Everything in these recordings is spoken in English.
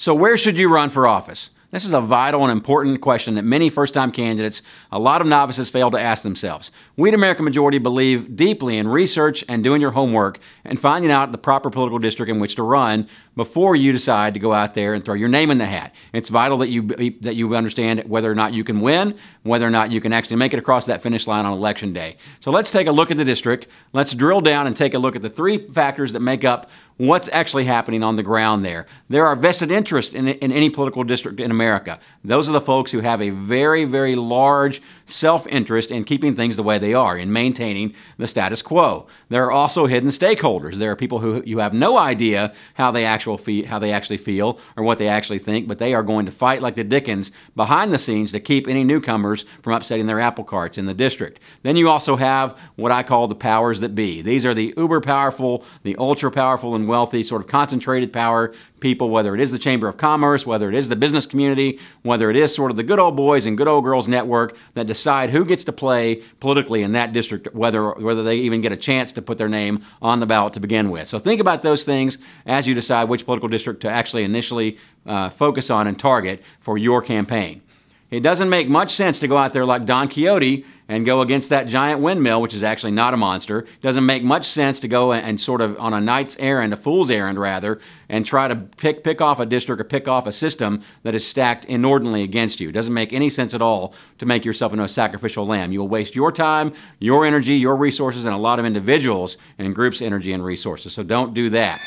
So where should you run for office? This is a vital and important question that many first-time candidates, a lot of novices, fail to ask themselves. We, the American majority, believe deeply in research and doing your homework and finding out the proper political district in which to run before you decide to go out there and throw your name in the hat. It's vital that you understand whether or not you can win, whether or not you can actually make it across that finish line on Election Day. So let's take a look at the district. Let's drill down and take a look at the three factors that make up what's actually happening on the ground there. There are vested interests in any political district in America. Those are the folks who have a very, very large self-interest in keeping things the way they are, in maintaining the status quo. There are also hidden stakeholders. There are people who you have no idea how they actually feel or what they actually think, but they are going to fight like the Dickens behind the scenes to keep any newcomers from upsetting their apple carts in the district. Then you also have what I call the powers that be. These are the uber powerful, the ultra powerful and wealthy, sort of concentrated power people, whether it is the Chamber of Commerce, whether it is the business community, whether it is sort of the good old boys and good old girls network that decide who gets to play politically in that district, whether they even get a chance to put their name on the ballot to begin with. So think about those things as you decide which political district to actually initially focus on and target for your campaign. It doesn't make much sense to go out there like Don Quixote and go against that giant windmill, which is actually not a monster. It doesn't make much sense to go and sort of on a knight's errand, a fool's errand rather, and try to pick off a district or pick off a system that is stacked inordinately against you. It doesn't make any sense at all to make yourself into a sacrificial lamb. You will waste your time, your energy, your resources, and a lot of individuals and groups' energy and resources. So don't do that.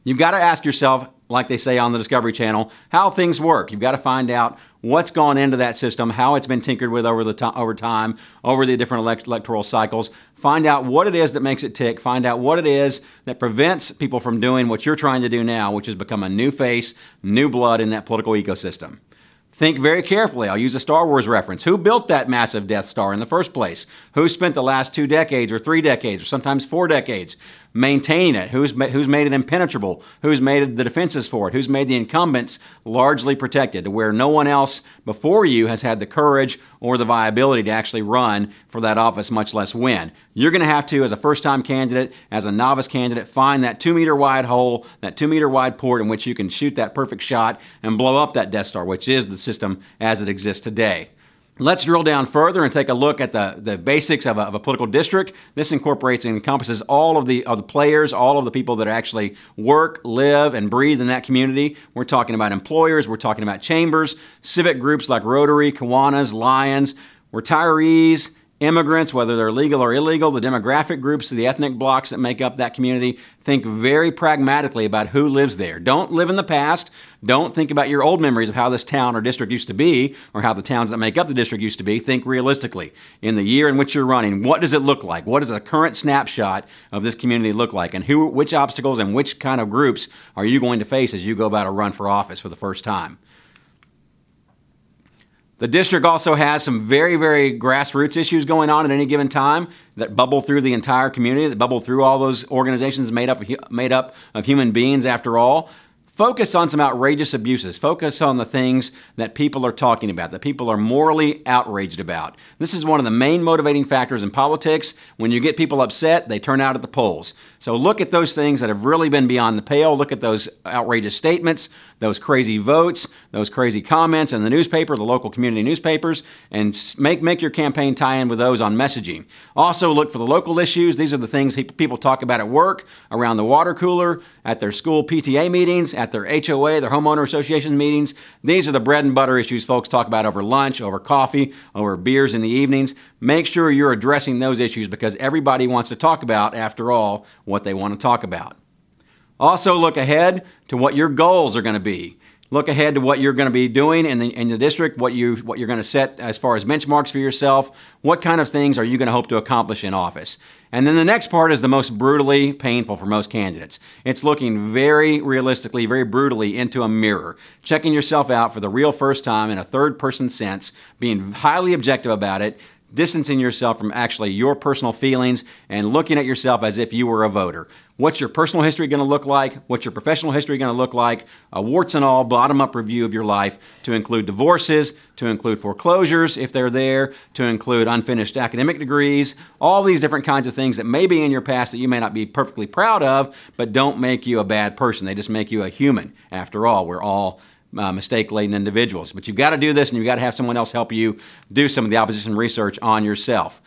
You've got to ask yourself, like they say on the Discovery Channel, how things work. You've got to find out what's gone into that system, how it's been tinkered with over time, over the different electoral cycles. Find out what it is that makes it tick. Find out what it is that prevents people from doing what you're trying to do now, which is become a new face, new blood in that political ecosystem. Think very carefully. I'll use a Star Wars reference. Who built that massive Death Star in the first place? Who spent the last 2 decades or 3 decades or sometimes 4 decades maintaining it? Who's made it impenetrable? Who's made the defenses for it? Who's made the incumbents largely protected to where no one else before you has had the courage or the viability to actually run for that office, much less win? You're going to have to, as a first-time candidate, as a novice candidate, find that 2-meter wide hole, that 2-meter wide port in which you can shoot that perfect shot and blow up that Death Star, which is the system as it exists today. Let's drill down further and take a look at the basics of a political district. This incorporates and encompasses all of the players, all of the people that actually work, live, and breathe in that community. We're talking about employers, we're talking about chambers, civic groups like Rotary, Kiwanis, Lions, retirees, immigrants, whether they're legal or illegal, the demographic groups, the ethnic blocks that make up that community. Think very pragmatically about who lives there. Don't live in the past. Don't think about your old memories of how this town or district used to be or how the towns that make up the district used to be. Think realistically. In the year in which you're running, what does it look like? What does a current snapshot of this community look like? And which obstacles and which kind of groups are you going to face as you go about to run for office for the first time? The district also has some very, very grassroots issues going on at any given time that bubble through the entire community, that bubble through all those organizations made up of human beings after all. Focus on some outrageous abuses. Focus on the things that people are talking about, that people are morally outraged about. This is one of the main motivating factors in politics. When you get people upset, they turn out at the polls. So look at those things that have really been beyond the pale. Look at those outrageous statements, those crazy votes, those crazy comments in the newspaper, the local community newspapers, and make your campaign tie in with those on messaging. Also look for the local issues. These are the things people talk about at work, around the water cooler, at their school PTA meetings, at their HOA, their homeowner association meetings. These are the bread and butter issues folks talk about over lunch, over coffee, over beers in the evenings. Make sure you're addressing those issues because everybody wants to talk about, after all, what they want to talk about. Also look ahead to what your goals are going to be. Look ahead to what you're going to be doing in the district, what you're going to set as far as benchmarks for yourself. What kind of things are you going to hope to accomplish in office? And then the next part is the most brutally painful for most candidates. It's looking very realistically, very brutally into a mirror, checking yourself out for the real first time in a third-person sense, being highly objective about it, distancing yourself from actually your personal feelings and looking at yourself as if you were a voter. What's your personal history going to look like? What's your professional history going to look like? A warts and all, bottom-up review of your life to include divorces, to include foreclosures if they're there, to include unfinished academic degrees, all these different kinds of things that may be in your past that you may not be perfectly proud of, but don't make you a bad person. They just make you a human. After all, we're all mistake-laden individuals. But you've got to do this, and you've got to have someone else help you do some of the opposition research on yourself.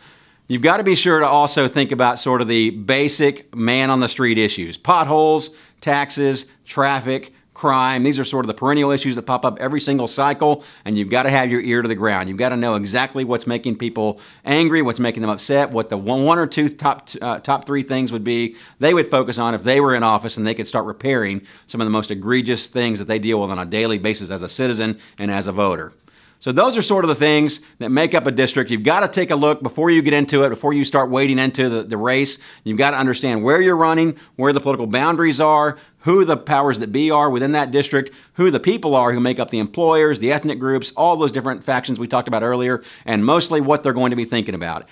You've got to be sure to also think about sort of the basic man-on-the-street issues. Potholes, taxes, traffic, crime. These are sort of the perennial issues that pop up every single cycle, and you've got to have your ear to the ground. You've got to know exactly what's making people angry, what's making them upset, what the one or two top three things would be they would focus on if they were in office, and they could start repairing some of the most egregious things that they deal with on a daily basis as a citizen and as a voter. So those are sort of the things that make up a district. You've got to take a look before you get into it, before you start wading into the race. You've got to understand where you're running, where the political boundaries are, who the powers that be are within that district, who the people are who make up the employers, the ethnic groups, all those different factions we talked about earlier, and mostly what they're going to be thinking about.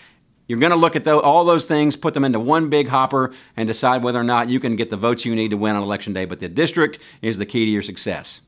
You're going to look at all those things, put them into one big hopper, and decide whether or not you can get the votes you need to win on Election Day. But the district is the key to your success.